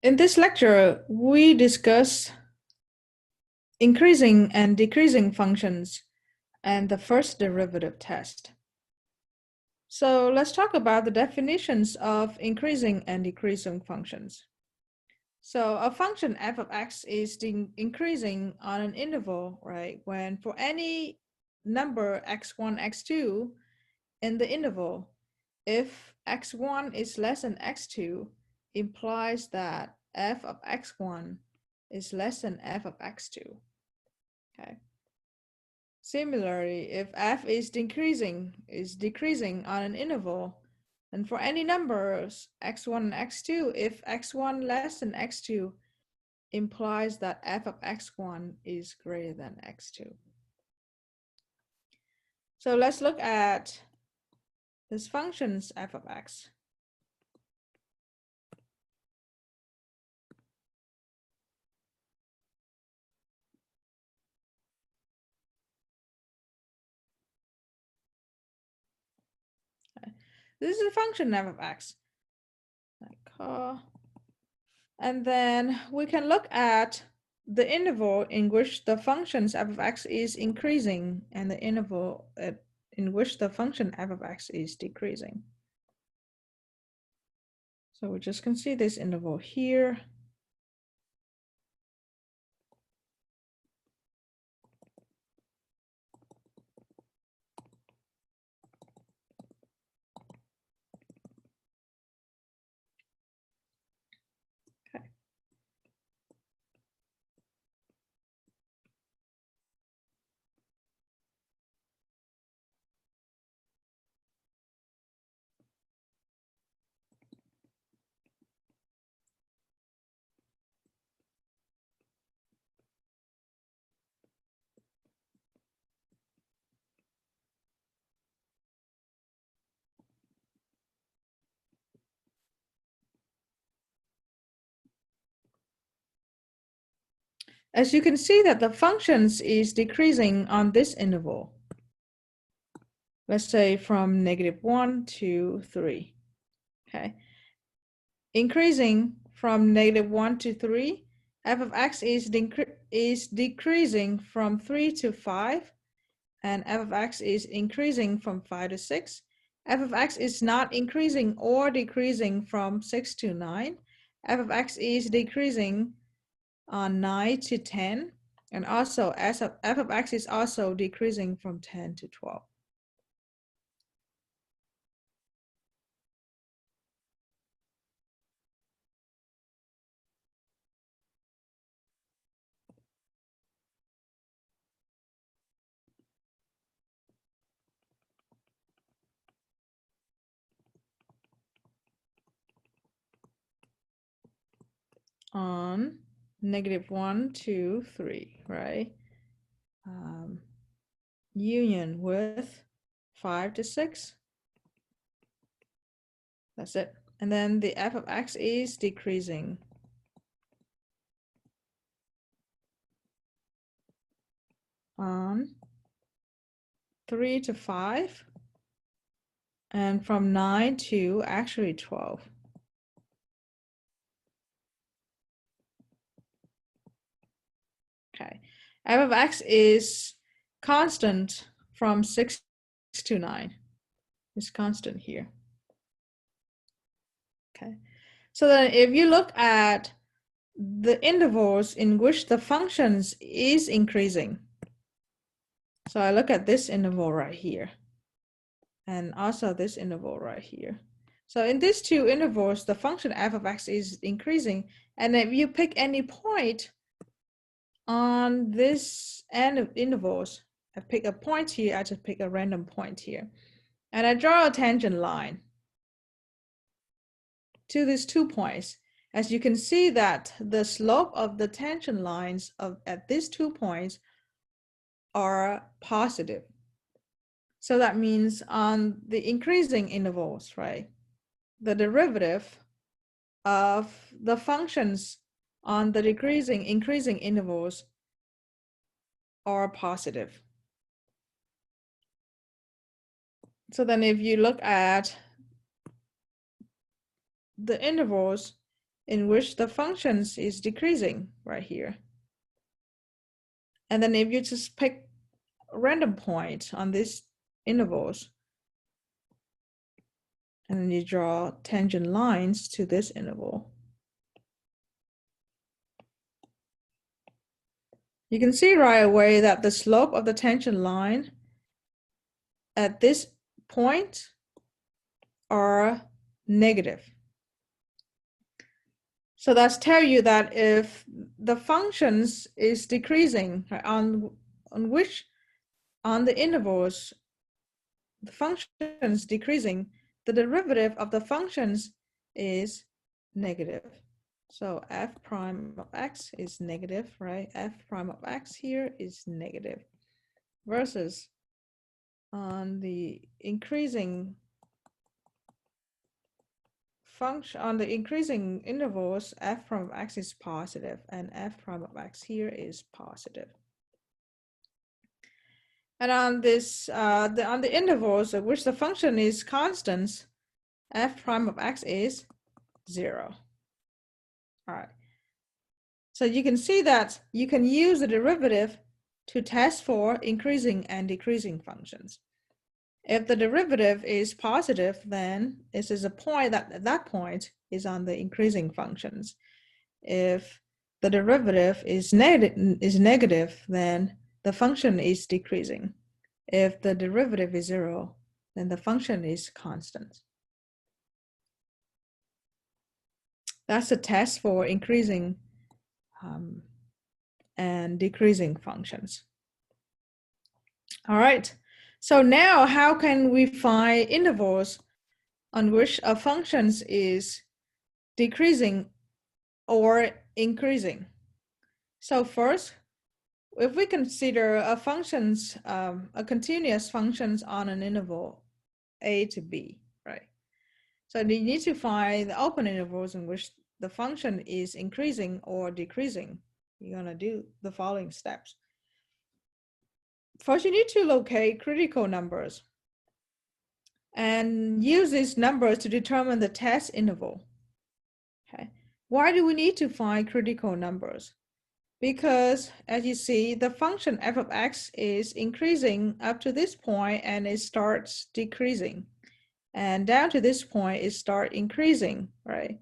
In this lecture, we discuss increasing and decreasing functions and the first derivative test. So let's talk about the definitions of increasing and decreasing functions. So a function f of x is increasing on an interval, right? When for any number x1, x2 in the interval, if x1 is less than x2, implies that f of x1 is less than f of x2. Okay. Similarly, if f is decreasing on an interval, and for any numbers x1 and x2, if x1 less than x2, implies that f of x1 is greater than x2. So let's look at this functions f of x. This is a function f of x. And then we can look at the interval in which the functions f of x is increasing and the interval in which the function f of x is decreasing. So we just can see this interval here. Okay. As you can see that the functions is decreasing on this interval. Let's say from -1 to 3. Okay. Increasing from -1 to 3, f of x is decreasing from 3 to 5, and f of x is increasing from 5 to 6. F of x is not increasing or decreasing from 6 to 9. F of x is decreasing on 9 to 10, and also f of x is also decreasing from 10 to 12. On -1 to 3, right? Union with 5 to 6. That's it. And then the f of x is decreasing on 3 to 5, and from 9 to actually 12. Okay, f of x is constant from 6 to 9. It's constant here. Okay, so then if you look at the intervals in which the functions is increasing, so I look at this interval right here, and also this interval right here. So in these two intervals, the function f of x is increasing, and if you pick any point on this end of intervals, I pick a point here, I just pick a random point here, and I draw a tangent line to these 2 points. As you can see that the slope of the tangent lines at these 2 points are positive. So that means on the increasing intervals, right, the derivative of the functions on the increasing intervals are positive. So then if you look at the intervals in which the functions is decreasing right here. And then if you just pick a random point on these intervals, and then you draw tangent lines to this interval, you can see right away that the slope of the tangent line at this point are negative. So that's tell you that if the functions is decreasing on the intervals, the functions decreasing, the derivative of the functions is negative. So f prime of x is negative, right? F prime of x here is negative, versus on the increasing function, on the increasing intervals, f prime of x is positive, and f prime of x here is positive. And on this, on the intervals at which the function is constant, f prime of x is 0. All right. So you can see that you can use the derivative to test for increasing and decreasing functions. If the derivative is positive, then this is a point that at that point is on the increasing functions. If the derivative is negative, then the function is decreasing. If the derivative is 0, then the function is constant. That's a test for increasing and decreasing functions. All right. So now how can we find intervals on which a function is decreasing or increasing? So first, if we consider a functions, a continuous functions on an interval a to b, right? So you need to find the open intervals in which the function is increasing or decreasing. You're gonna do the following steps. First, you need to locate critical numbers and use these numbers to determine the test interval. Okay. Why do we need to find critical numbers? Because as you see, the function f of x is increasing up to this point and it starts decreasing. And down to this point, it starts increasing, right?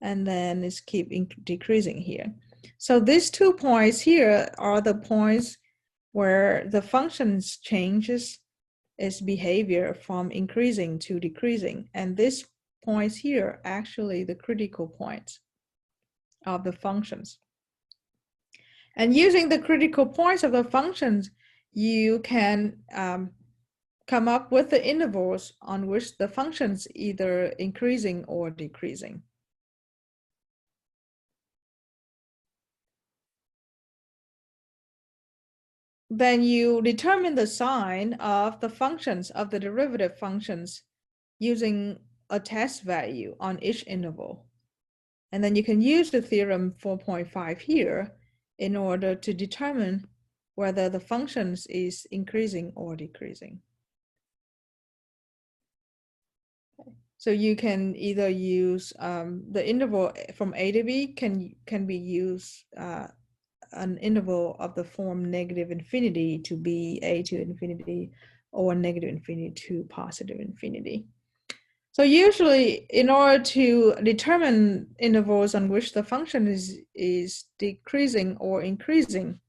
And then it's keep decreasing here. So these 2 points here are the points where the functions changes its behavior from increasing to decreasing. And these points here are actually the critical points of the functions. And using the critical points of the functions, you can come up with the intervals on which the functions either increasing or decreasing. Then you determine the sign of the functions, of the derivative functions, using a test value on each interval. And then you can use the theorem 4.5 here in order to determine whether the functions is increasing or decreasing. So you can either use the interval from a to b can be used an interval of the form negative infinity to b, a to infinity, or negative infinity to positive infinity. So usually, in order to determine intervals on which the function is decreasing or increasing,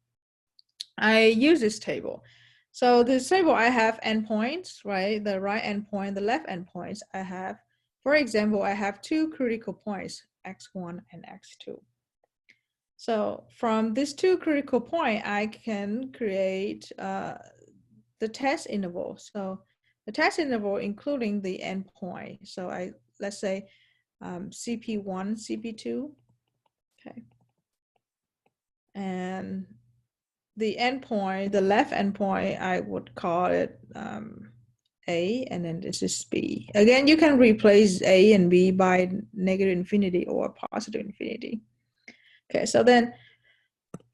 I use this table. So this table, I have endpoints, right? The right endpoint, the left endpoints. I have, for example, I have 2 critical points, x1 and x2. So from these 2 critical points, I can create the test interval. So the test interval including the endpoint. So let's say CP1, CP2, okay. And the endpoint, the left endpoint, I would call it A, and then this is B. Again, you can replace A and B by negative infinity or positive infinity. Okay, so then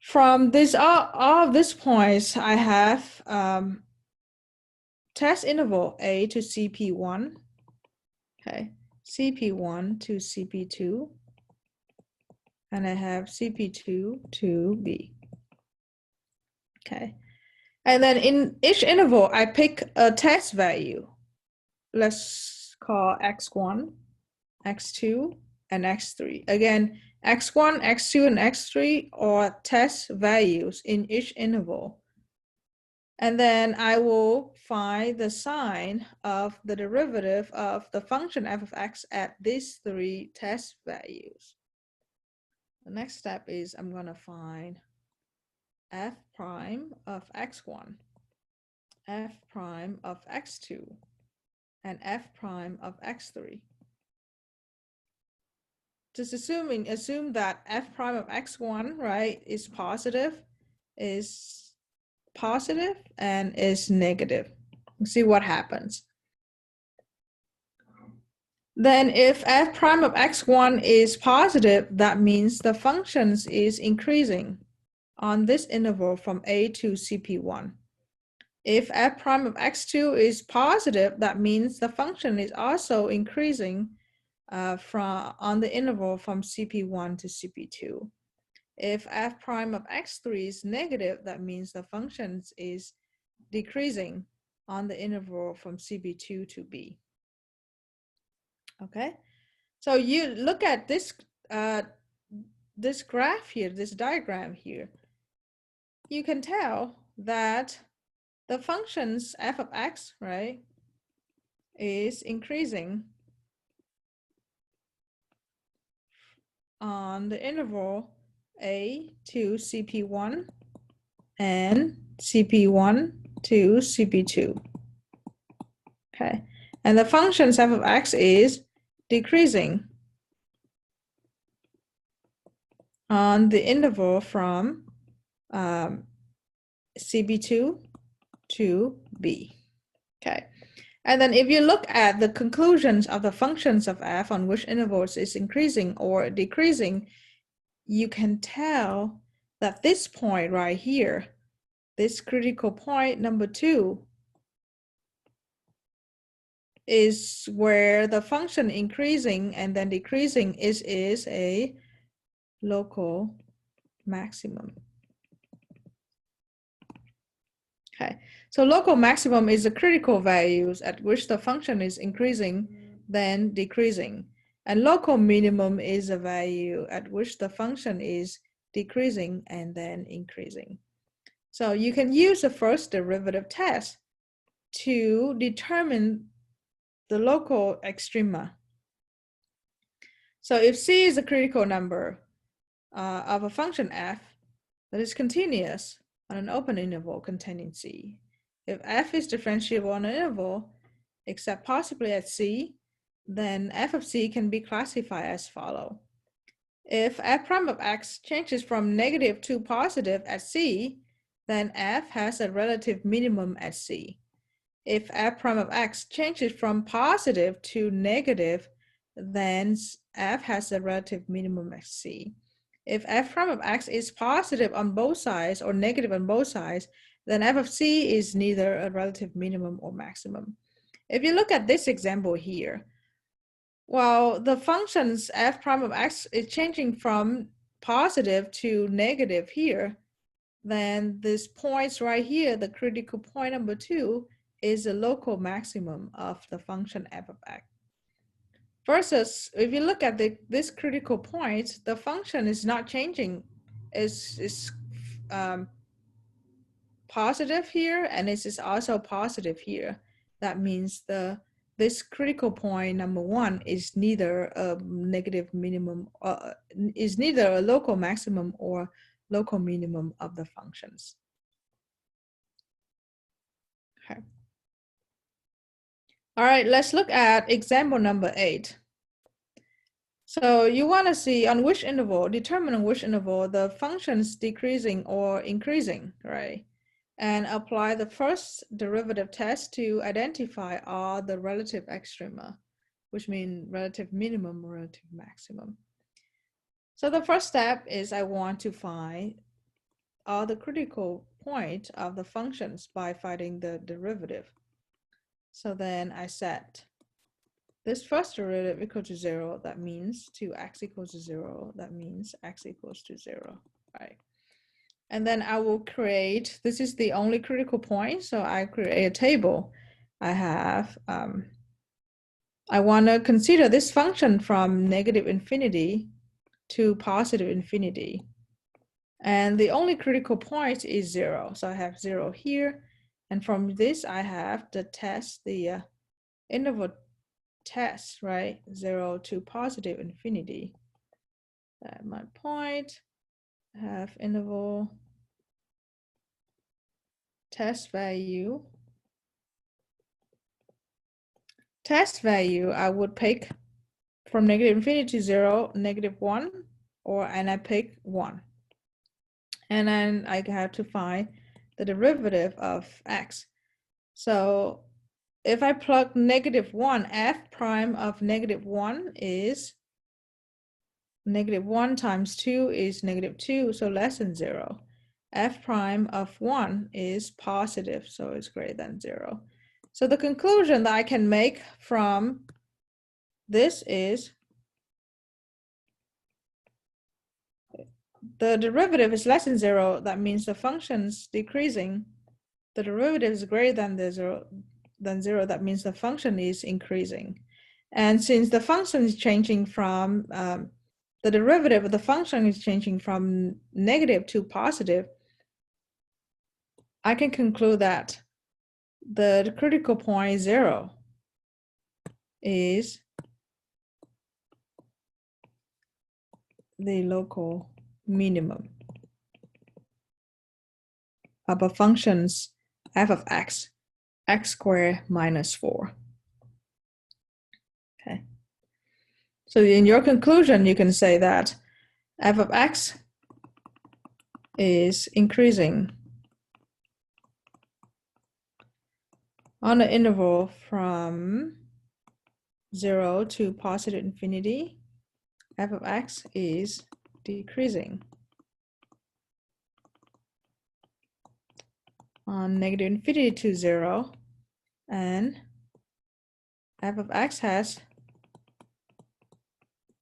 from this all of these points, I have test interval A to CP1, okay, CP1 to CP2, and I have CP2 to B. Okay. And then in each interval, I pick a test value. Let's call X1, X2, and X3. Again, X1, X2, and X3 are test values in each interval. And then I will find the sign of the derivative of the function f of x at these three test values. The next step is I'm going to find f prime of x1, f prime of x2, and f prime of x3. Just assume that f prime of x1, right, is positive, and is negative. See what happens. Then if f prime of x1 is positive, that means the functions is increasing on this interval from a to CP1. If f prime of x2 is positive, that means the function is also increasing on the interval from CP1 to CP2. If f prime of x3 is negative, that means the function is decreasing on the interval from CP2 to B. Okay, so you look at this this graph here, this diagram here. You can tell that the functions f of x, right, is increasing on the interval a to CP1 and CP1 to CP2. Okay, and the functions f of x is decreasing on the interval from CP2 to B. Okay, and then if you look at the conclusions of the functions of f on which intervals is increasing or decreasing, you can tell that this point right here, this critical point number 2, is where the function increasing and then decreasing is a local maximum. Okay, so local maximum is the critical values at which the function is increasing then decreasing, and local minimum is a value at which the function is decreasing and then increasing. So you can use the first derivative test to determine the local extrema. So if C is a critical number of a function f that is continuous on an open interval containing C, if f is differentiable on an interval except possibly at C, then f of C can be classified as follow. If f prime of x changes from negative to positive at C, then f has a relative minimum at C. If f prime of x changes from positive to negative, then f has a relative minimum at C. If f prime of x is positive on both sides or negative on both sides, then f of C is neither a relative minimum or maximum. If you look at this example here, well, the functions f prime of x is changing from positive to negative here, then this points right here, the critical point number 2, is the local maximum of the function f of x. Versus, if you look at this critical point, the function is not changing. It's positive here, and it is also positive here. That means this critical point number 1 is neither a negative minimum, is neither a local maximum or local minimum of the functions. Okay. All right, let's look at example number 8. So you want to see on which interval, determine on which interval the function's decreasing or increasing, right? And apply the first derivative test to identify all the relative extrema, which mean relative minimum or relative maximum. So the first step is I want to find all the critical point of the functions by finding the derivative. So then I set this first derivative equal to 0, that means 2x equals to 0, that means x equals to 0, right? And then I will create, this is the only critical point, so I create a table. I have, I want to consider this function from negative infinity to positive infinity. And the only critical point is 0. So I have 0 here. And from this, I have the test, the interval test, right? 0 to positive infinity. At my point, I have interval test value. Test value, I would pick from negative infinity to 0, -1, and I pick 1. And then I have to find the derivative of x. So if I plug -1, f prime of -1 is -1 times 2 is -2, so less than 0. F prime of 1 is positive, so it's greater than 0. So the conclusion that I can make from this is the derivative is less than 0. That means the function's decreasing. The derivative is greater than 0. That means the function is increasing. And since the function is changing from, the derivative of the function is changing from negative to positive, I can conclude that the critical point 0 is the local minimum of a function's f of x, x squared minus 4. Okay. So in your conclusion, you can say that f of x is increasing on the interval from 0 to positive infinity. F of x is decreasing on negative infinity to 0, and f of x has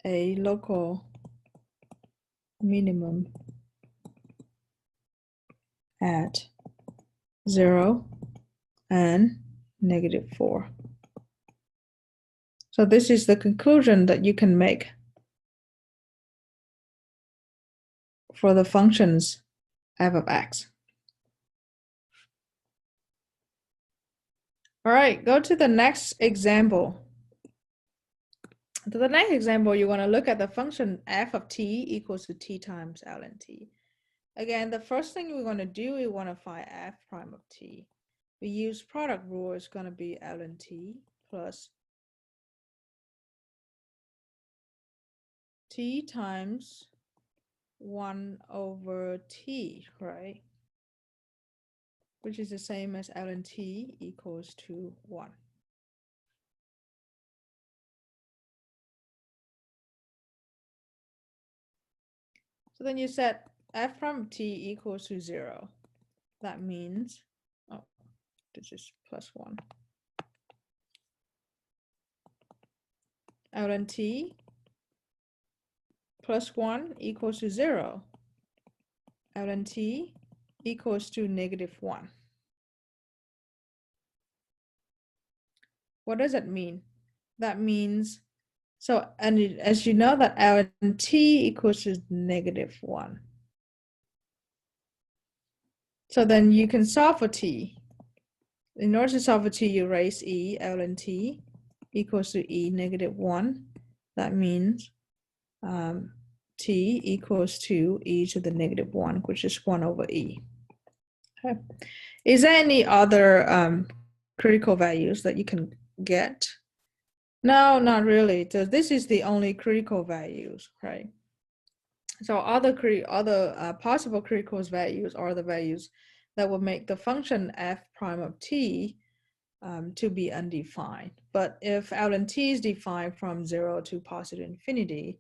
a local minimum at 0 and -4. So this is the conclusion that you can make for the functions f of x. All right, go to the next example. To the next example, you want to look at the function f of t equals to t times ln t. Again, the first thing we're going to do, we want to find f prime of t. We use product rule, it's going to be ln t plus t times 1 over t, right? Which is the same as ln t equals to 1. So then you set f prime of t equals to 0. That means, oh, this is plus 1. ln t plus 1 equals to 0. ln t equals to -1. What does that mean? That means, so, and as you know, that ln t equals to -1. So then you can solve for t. In order to solve for t, you raise e, ln t equals to e -1. That means t equals to e to the -1, which is 1 over e. Okay. Is there any other critical values that you can get? No, not really. So this is the only critical values, right? So other possible critical values are the values that will make the function f prime of t to be undefined. But if ln t is defined from 0 to positive infinity,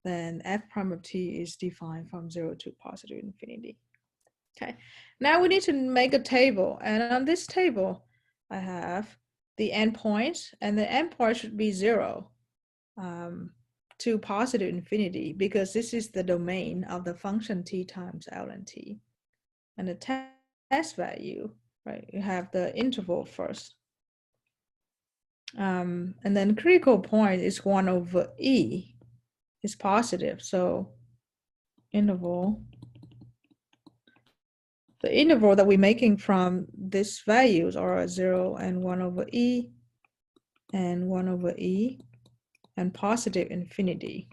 then f prime of t is defined from 0 to positive infinity. Okay, now we need to make a table, and on this table I have the endpoint, and the endpoint should be 0 to positive infinity, because this is the domain of the function t times ln t. And the test value, right, you have the interval first. And then critical point is 1 over e, is positive. So interval, the interval that we're making from these values are 0 and 1 over e, and 1 over e, and positive infinity.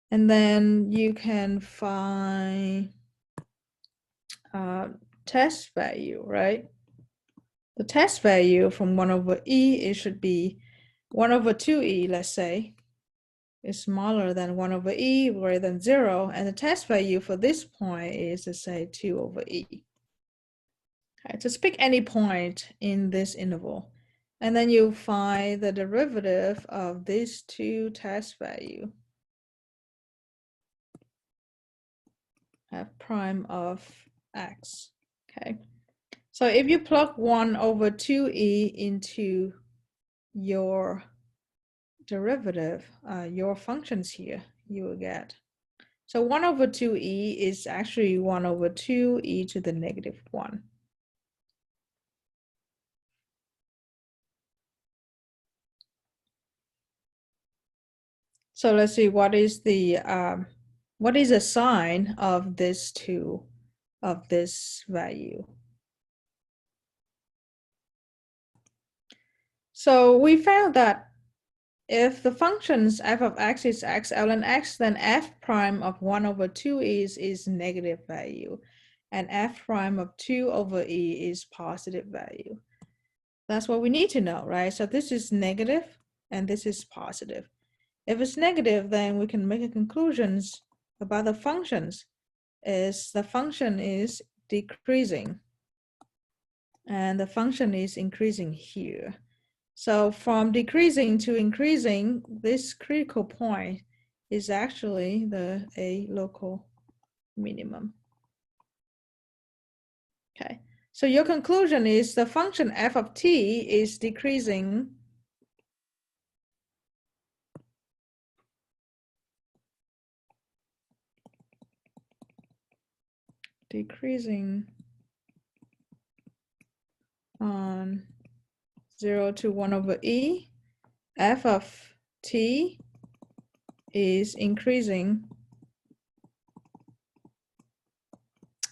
And then you can find test value, right? The test value from 1 over e, it should be 1 over 2e, let's say, is smaller than 1 over e, greater than 0. And the test value for this point is, let's say, 2 over e. Okay, just pick any point in this interval. And then you find the derivative of these two test values. F prime of x. Okay. So if you plug 1 over 2e into your derivative, your functions here, you will get. So 1 over 2e is actually 1 over 2e to the negative 1. So let's see, what is the sign of this two, of this value? So we found that if the functions f of x is x ln x, then f prime of 1 over 2e is negative value, and f prime of 2 over e is positive value. That's what we need to know, right? So this is negative and this is positive. If it's negative, then we can make a conclusions about the functions. Is the function is decreasing and the function is increasing here. So from decreasing to increasing, this critical point is actually a local minimum. Okay, so your conclusion is the function f of t is decreasing on 0 to 1 over e. F of t is increasing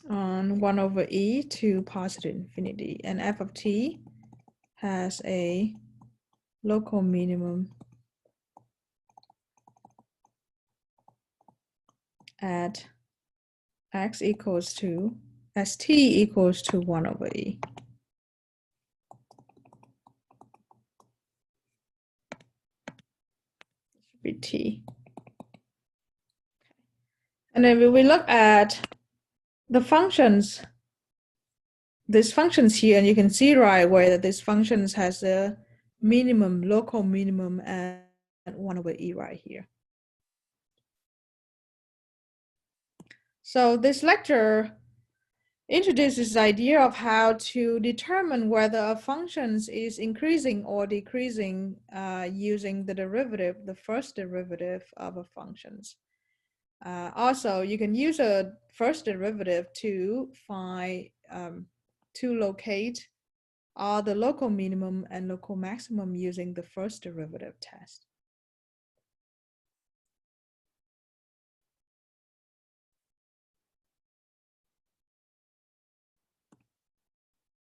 on 1 over e to positive infinity, and f of t has a local minimum at x equals to, as t equals to 1 over e. Should be t. And then when we look at the functions, these functions here, and you can see right away that this functions has a minimum, local minimum at 1 over e right here. So this lecture introduces the idea of how to determine whether a function is increasing or decreasing using the derivative, the first derivative of a function. Also, you can use a first derivative to find, to locate all the local minimum and local maximum using the first derivative test.